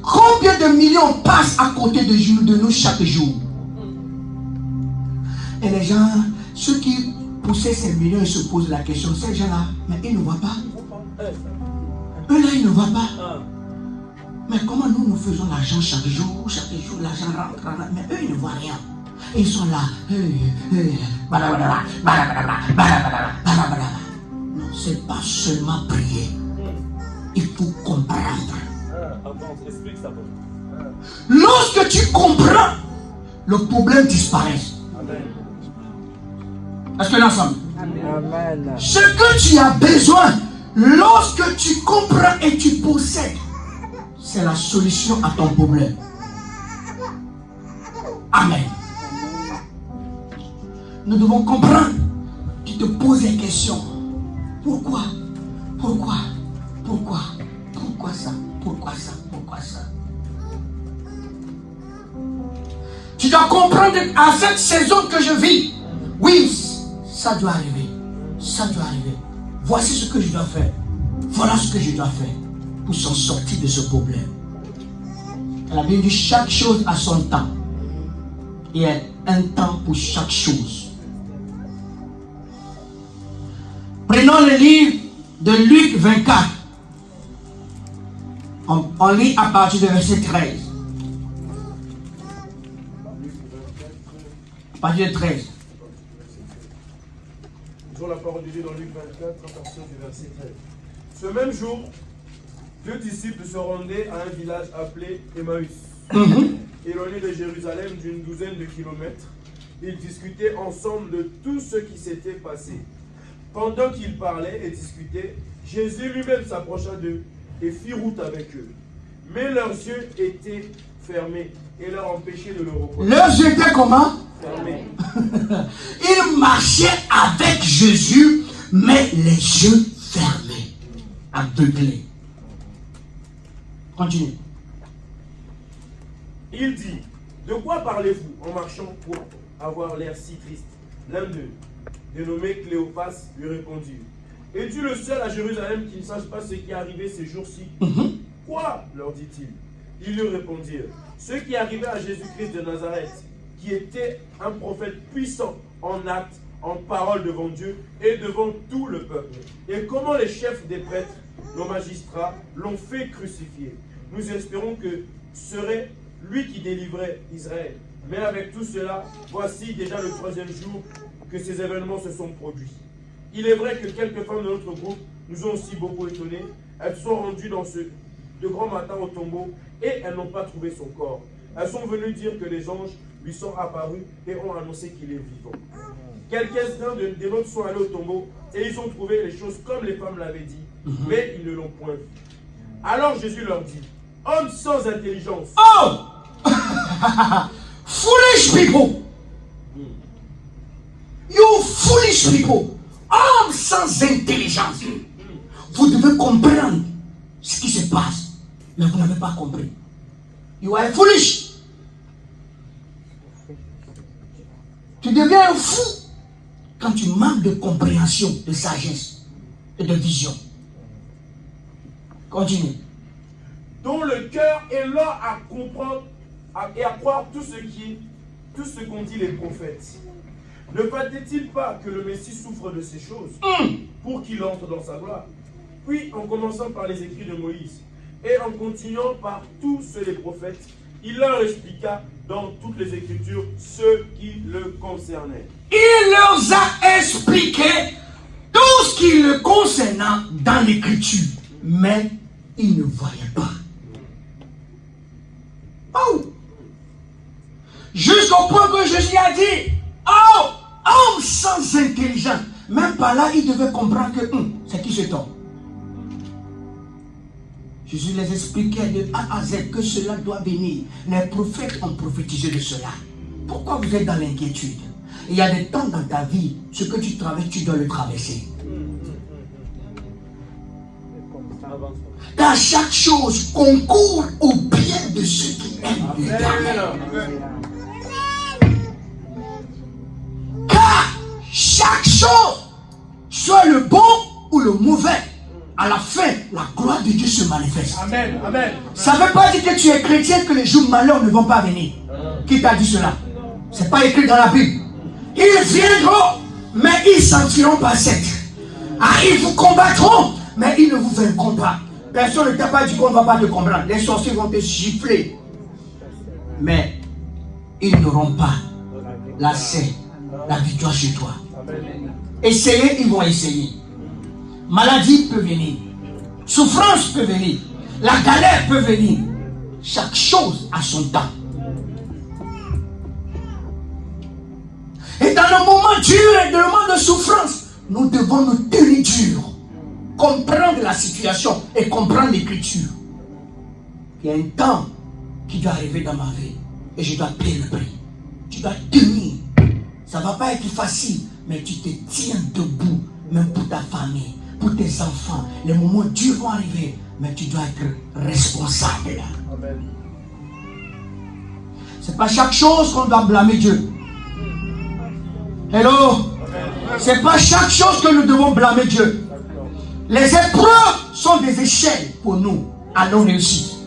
Combien de millions passent à côté de nous chaque jour? Et les gens, ceux qui poussaient ces millions, ils se posent la question, ces gens-là, mais ils ne voient pas. Eux-là, ils ne voient pas. Mais comment nous faisons l'argent chaque jour, l'argent rentre, mais eux, ils ne voient rien. Ils sont là. Non, c'est pas seulement prier. Il faut comprendre. Lorsque tu comprends, le problème disparaît. Est-ce que l'ensemble? Amen. Ce que tu as besoin, lorsque tu comprends et tu possèdes, c'est la solution à ton problème. Amen. Nous devons comprendre. Tu te poses des questions. Pourquoi? Pourquoi ça? Pourquoi ça? Tu dois comprendre à cette saison que je vis. Oui, ça doit arriver. Ça doit arriver. Voici ce que je dois faire. Voilà ce que je dois faire pour s'en sortir de ce problème. La Bible dit chaque chose a son temps. Il y a un temps pour chaque chose. Prenons le livre de Luc 24. On lit à partir du verset 13. À partir de 13. Nous avons la parole de Dieu dans Luc 24, à partir du verset 13. Ce même jour, 2 disciples se rendaient à un village appelé Emmaüs, éloigné de Jérusalem d'une douzaine de kilomètres. Ils discutaient ensemble de tout ce qui s'était passé. Pendant qu'ils parlaient et discutaient, Jésus lui-même s'approcha d'eux et fit route avec eux. Mais leurs yeux étaient fermés et leur empêchaient de le reconnaître. Leurs yeux étaient comment? Fermés. Ils marchaient avec Jésus, mais les yeux fermés, aveuglés. Continue. Il dit, de quoi parlez-vous en marchant pour avoir l'air si triste? L'un d'eux, dénommé Cléopas, lui répondit, es-tu le seul à Jérusalem qui ne sache pas ce qui est arrivé ces jours-ci? Quoi, leur dit-il? Ils lui répondirent, ceux qui arrivaient à Jésus-Christ de Nazareth, qui était un prophète puissant en actes, en parole devant Dieu et devant tout le peuple. Et comment les chefs des prêtres, nos magistrats, l'ont fait crucifier. Nous espérons que serait lui qui délivrait Israël. Mais avec tout cela, voici déjà le 3e jour que ces événements se sont produits. Il est vrai que quelques femmes de notre groupe nous ont aussi beaucoup étonnés. Elles sont rendues de grand matin au tombeau et elles n'ont pas trouvé son corps. Elles sont venues dire que les anges lui sont apparus et ont annoncé qu'il est vivant. Quelques-uns des nôtres sont allés au tombeau et ils ont trouvé les choses comme les femmes l'avaient dit, mais ils ne l'ont point vu. Alors Jésus leur dit, hommes sans intelligence. Oh! Foolish people! You foolish people! Hommes sans intelligence! Vous devez comprendre ce qui se passe, mais vous n'avez pas compris. You are foolish! Tu deviens un fou quand tu manques de compréhension, de sagesse et de vision. Continue. Dont le cœur est lent à comprendre et à croire tout ce qu'ont dit les prophètes. Ne fallait-il pas que le Messie souffre de ces choses pour qu'il entre dans sa gloire? Puis, en commençant par les écrits de Moïse et en continuant par tous ceux des prophètes, il leur expliqua dans toutes les Écritures ce qui le concernait. Il leur a expliqué tout ce qui le concernait dans l'Écriture, mais ils ne voyaient pas. Oh! Jusqu'au point que Jésus a dit, oh, homme sans intelligence. Même par là, ils devaient comprendre que c'est qui cet homme. Jésus les expliquait de A à Z que cela doit venir. Les prophètes ont prophétisé de cela. Pourquoi vous êtes dans l'inquiétude? Il y a des temps dans ta vie, ce que tu traverses, tu dois le traverser. Car chaque chose concourt au bien de ceux qui aiment l'Éternel. Car chaque chose, soit le bon ou le mauvais, à la fin, la gloire de Dieu se manifeste. Amen, amen. Ça ne veut pas dire que tu es chrétien que les jours malheurs ne vont pas venir. Qui t'a dit cela? Ce n'est pas écrit dans la Bible. Ils viendront, mais ils ne sentiront pas cette. Ah, ils vous combattront, mais ils ne vous vaincront pas. Personne ne t'a pas dit qu'on ne va pas te comprendre. Les sorciers vont te gifler. Mais ils n'auront pas la victoire chez toi. Essayez, ils vont essayer. Maladie peut venir. Souffrance peut venir. La galère peut venir. Chaque chose a son temps. Et dans le moment dur et dans le moment de souffrance, nous devons nous tenir dur. Comprendre la situation et comprendre l'écriture. Il y a un temps qui doit arriver dans ma vie. Et je dois payer le prix. Tu dois tenir. Ça ne va pas être facile, mais tu te tiens debout, même pour ta famille. Pour tes enfants, les moments durs vont arriver, mais tu dois être responsable. Amen. C'est pas chaque chose qu'on doit blâmer Dieu. Hello? C'est pas chaque chose que nous devons blâmer Dieu. Les épreuves sont des échelles pour nous à nos réussites.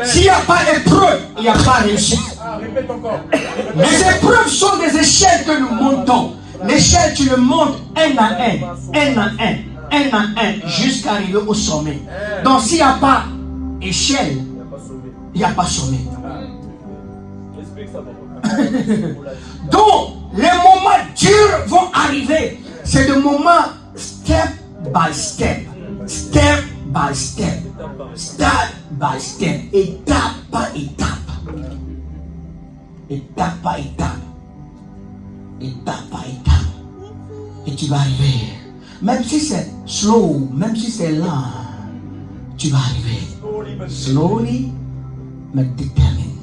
S'il n'y a pas d'épreuve, il n'y a pas de réussite. Répète encore. Les épreuves sont des échelles que nous montons. L'échelle, tu le montes un à un, jusqu'à arriver au sommet. Donc s'il n'y a pas échelle, il n'y a pas sommet. Explique ça. Donc, les moments durs vont arriver. C'est des moments step by step. Step by step. Step by step. Étape par étape. Étape par étape. Étape par étape. Et tu vas arriver. Même si c'est slow, même si c'est lent, tu vas arriver. Slowly, mais déterminé.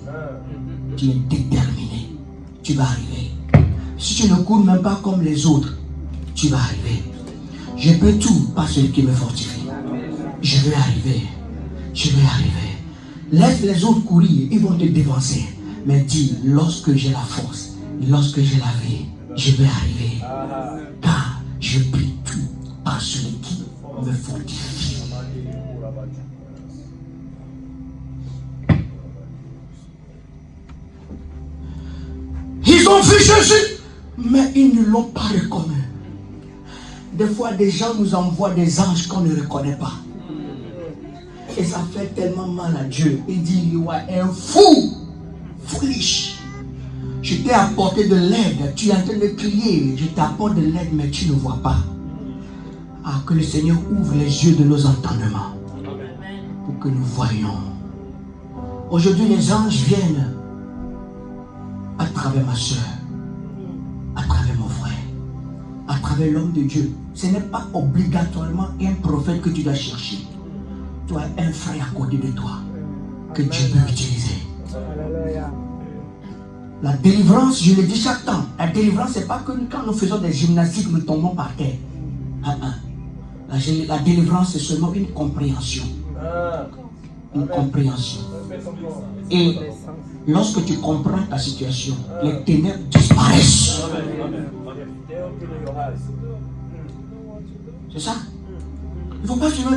Tu es déterminé. Tu vas arriver. Si tu ne cours même pas comme les autres, tu vas arriver. Je peux tout par celui qui me fortifie. Je vais arriver. Je vais arriver. Laisse les autres courir, ils vont te dévancer. Mais dis, lorsque j'ai la force, lorsque j'ai la vie, je vais arriver. Car je prie tout par celui qui me fortifie. ont vu Jésus, mais ils ne l'ont pas reconnu. Des fois, des gens nous envoient des anges qu'on ne reconnaît pas. Et ça fait tellement mal à Dieu. Il dit, you are un fou, foolish. Je t'ai apporté de l'aide, tu es en train de crier, je t'apporte de l'aide, mais tu ne vois pas. Ah, que le Seigneur ouvre les yeux de nos entendements pour que nous voyions. Aujourd'hui, les anges viennent à travers ma soeur, à travers mon frère, à travers l'homme de Dieu. Ce n'est pas obligatoirement un prophète que tu dois chercher. Tu as un frère à côté de toi que Dieu peut utiliser. La délivrance, je le dis chaque temps, la délivrance, ce n'est pas que quand nous faisons des gymnastiques, nous tombons par terre. La délivrance, c'est seulement une compréhension. Une compréhension. Et lorsque tu comprends ta situation, les ténèbres disparaissent. C'est ça. Il ne faut pas se dire,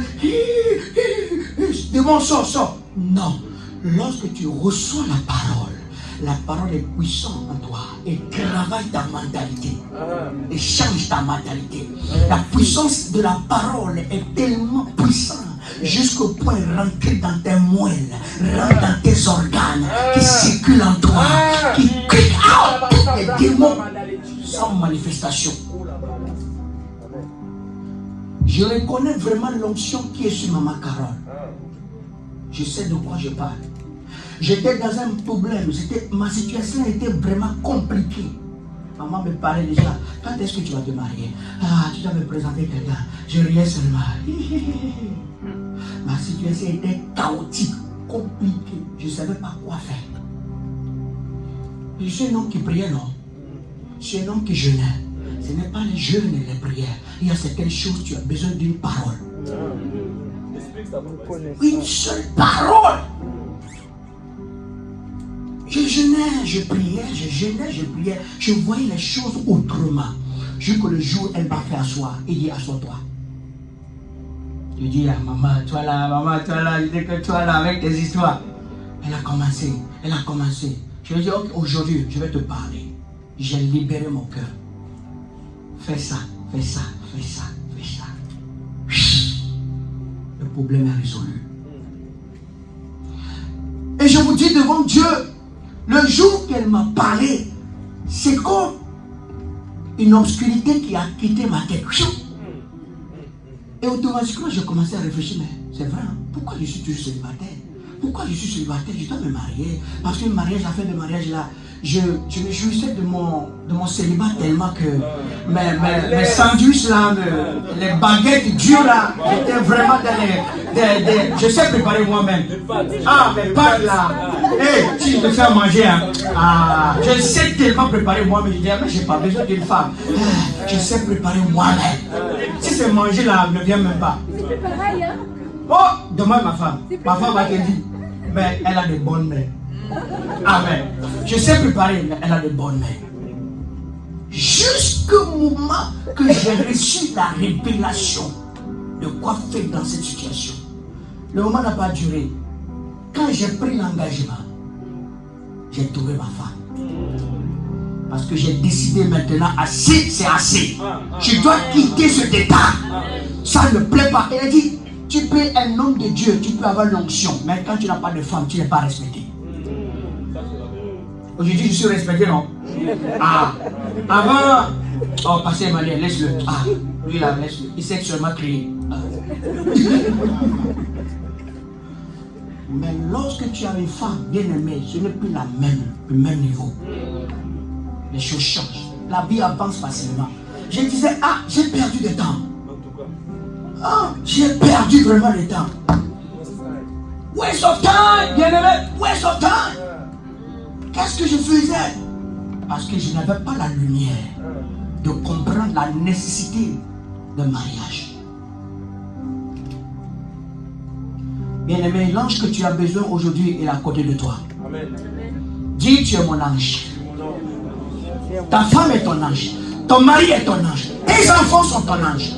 démon, sort. Non. Lorsque tu reçois la parole est puissante en toi et travaille ta mentalité et change ta mentalité. La puissance de la parole est tellement puissante jusqu'au point de rentrer dans tes moelles, rentrer dans tes organes, qui circulent en toi, qui kick out tous les démons sans manifestation. Je reconnais vraiment l'onction qui est sur Maman Carole. Je sais de quoi je parle. J'étais dans un problème, ma situation était vraiment compliquée. Maman me parlait déjà, quand est-ce que tu vas te marier? Ah, tu dois me présenter quelqu'un. Je riais seulement. Ma situation était chaotique, compliquée. Je ne savais pas quoi faire. Je suis un homme qui priait, non? Je suis un homme qui jeûnait. Ce n'est pas les jeûnes et les prières. Il y a certaines choses, tu as besoin d'une parole. Une seule parole. Je jeûnais, je priais, je jeûnais, je priais. Je voyais les choses autrement. Jusqu'au jour, elle m'a fait asseoir. Il dit, assois-toi. Je dis, ah, maman, toi là, je dis que toi là, avec tes histoires. Elle a commencé. Je lui ai dit, ok, aujourd'hui, je vais te parler. J'ai libéré mon cœur. Fais ça. Le problème est résolu. Et je vous dis devant Dieu, le jour qu'elle m'a parlé, c'est comme une obscurité qui a quitté ma tête. Et automatiquement, j'ai commencé à réfléchir, mais c'est vrai, hein? Pourquoi je suis toujours célibataire? Pourquoi je suis célibataire? Je dois me marier. Parce que le mariage, la fin de mariage là, je me jouissais de mon célibat tellement que mes sandwichs là, les baguettes dures là, j'étais vraiment dans je sais préparer moi-même. Ah, mes pâtes là, si je me fais manger, hein, je sais tellement préparer moi-même. Je dis, mais j'ai pas besoin d'une femme. Je sais préparer moi-même. Si c'est manger là, ne vient même pas. Oh, demande ma femme. Ma femme va te dire, mais elle a de bonnes mains. Amen. Je sais préparer, mais elle a de bonnes mains. Jusqu'au moment que j'ai reçu la révélation de quoi faire dans cette situation. Le moment n'a pas duré. Quand j'ai pris l'engagement, j'ai trouvé ma femme. Parce que j'ai décidé maintenant, assez, c'est assez. Je dois quitter cet état. Ça ne me plaît pas. Elle a dit, tu peux être un homme de Dieu, tu peux avoir l'onction, mais quand tu n'as pas de femme, tu n'es pas respecté. Aujourd'hui, je suis respecté, non? Avant, passez Emmanuel, laisse-le. Lui là, laisse-le. Il sait seulement crier. Mais lorsque tu as une femme bien aimée, ce n'est plus le même niveau. Les choses changent. La vie avance facilement. Je disais, j'ai perdu du temps. J'ai perdu vraiment le temps. Waste of time, bien aimé, waste of time. Qu'est-ce que je faisais? Parce que je n'avais pas la lumière de comprendre la nécessité d'un mariage. Bien-aimé, l'ange que tu as besoin aujourd'hui est à côté de toi. Amen. Dis, tu es mon ange. Ta femme est ton ange. Ton mari est ton ange. Tes enfants sont ton ange.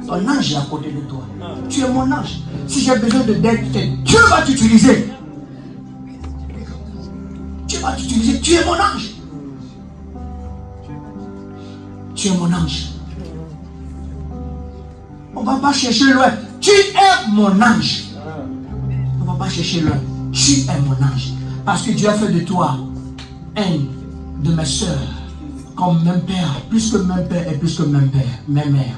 Ton ange est à côté de toi. Tu es mon ange. Si j'ai besoin de d'aide, Dieu va t'utiliser. Tu pas t'utiliser. Tu es mon ange. Tu es mon ange. On ne va pas chercher loin. Tu es mon ange. On ne va pas chercher loin. Tu es mon ange. Parce que Dieu a fait de toi un de mes soeurs. Comme même père. Plus que même père et plus que même père. Même mère.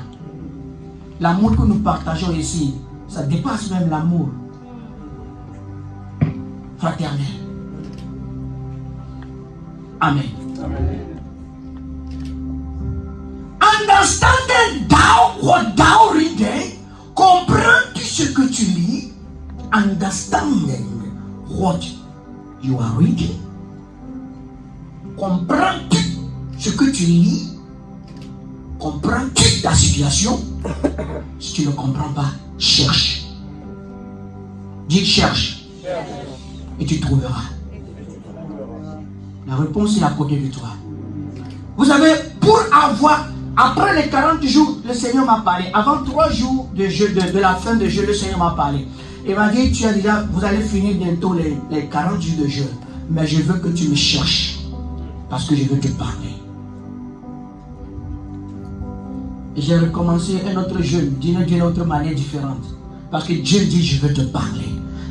L'amour que nous partageons ici, ça dépasse même l'amour fraternel. Amen. Understanding thou what thou reading, comprends-tu ce que tu lis? Understanding what you are reading, comprends-tu ce que tu lis? Comprends-tu ta situation? Si tu ne comprends pas, cherche. Dis cherche. Et tu trouveras. La réponse est à côté de toi. Vous savez, pour avoir, après les 40 jours, le Seigneur m'a parlé. Avant 3 jours de jeûne, de la fin de jeûne, le Seigneur m'a parlé. Il m'a dit, tu as déjà, vous allez finir bientôt les 40 jours de jeûne. Mais je veux que tu me cherches. Parce que je veux te parler. Et j'ai recommencé un autre jeûne, d'une autre manière différente. Parce que Dieu dit, je veux te parler.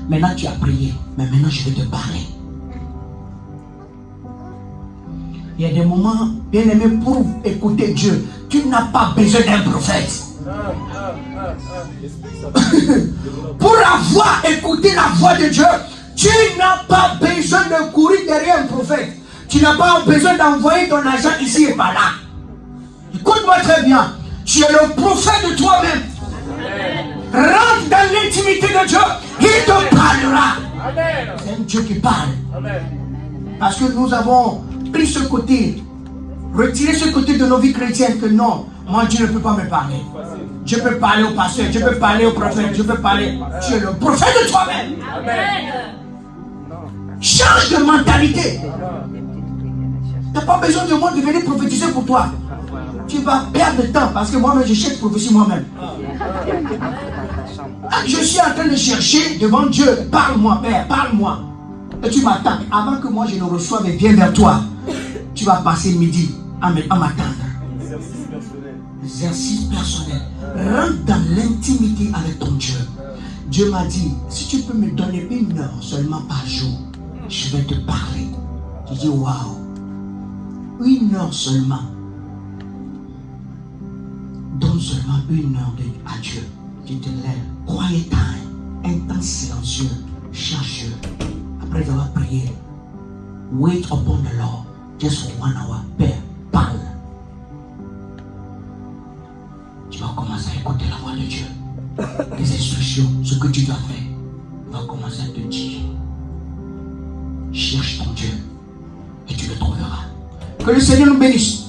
Maintenant tu as prié, mais maintenant je vais te parler. Il y a des moments, bien aimé, pour écouter Dieu, tu n'as pas besoin d'un prophète. Pour avoir écouté la voix de Dieu, tu n'as pas besoin de courir derrière un prophète. Tu n'as pas besoin d'envoyer ton argent ici et par là. Écoute-moi très bien. Tu es le prophète de toi-même. Rentre dans l'intimité de Dieu. Il te parlera. C'est un Dieu qui parle. Parce que nous avons pris ce côté, retiré ce côté de nos vies chrétiennes que non, moi Dieu ne peut pas me parler. Je peux parler au pasteur, je peux parler au prophète, je peux parler. Tu es le prophète de toi-même. Change de mentalité. Tu n'as pas besoin de moi de venir prophétiser pour toi. Tu vas perdre de temps parce que moi-même je cherche prophétie moi-même. Je suis en train de chercher devant Dieu. Parle-moi, Père, parle-moi. Et tu m'attends. Avant que moi je le reçoive et vienne vers toi, tu vas passer midi à m'attendre. Exercice personnel. Rentre dans l'intimité avec ton Dieu. Dieu m'a dit, si tu peux me donner 1 heure seulement par jour, je vais te parler. J'ai dit, waouh. 1 heure seulement. Donne seulement 1 heure à Dieu. Tu te lèves. Quiet time. Un temps silencieux. Cherche. Après avoir prié. Wait upon the Lord. Just for 1 hour. Père, parle. Tu vas commencer à écouter la voix de Dieu. Des instructions, ce que tu dois faire. Il va commencer à te dire. Cherche ton Dieu. Et tu le trouveras. Que le Seigneur nous bénisse.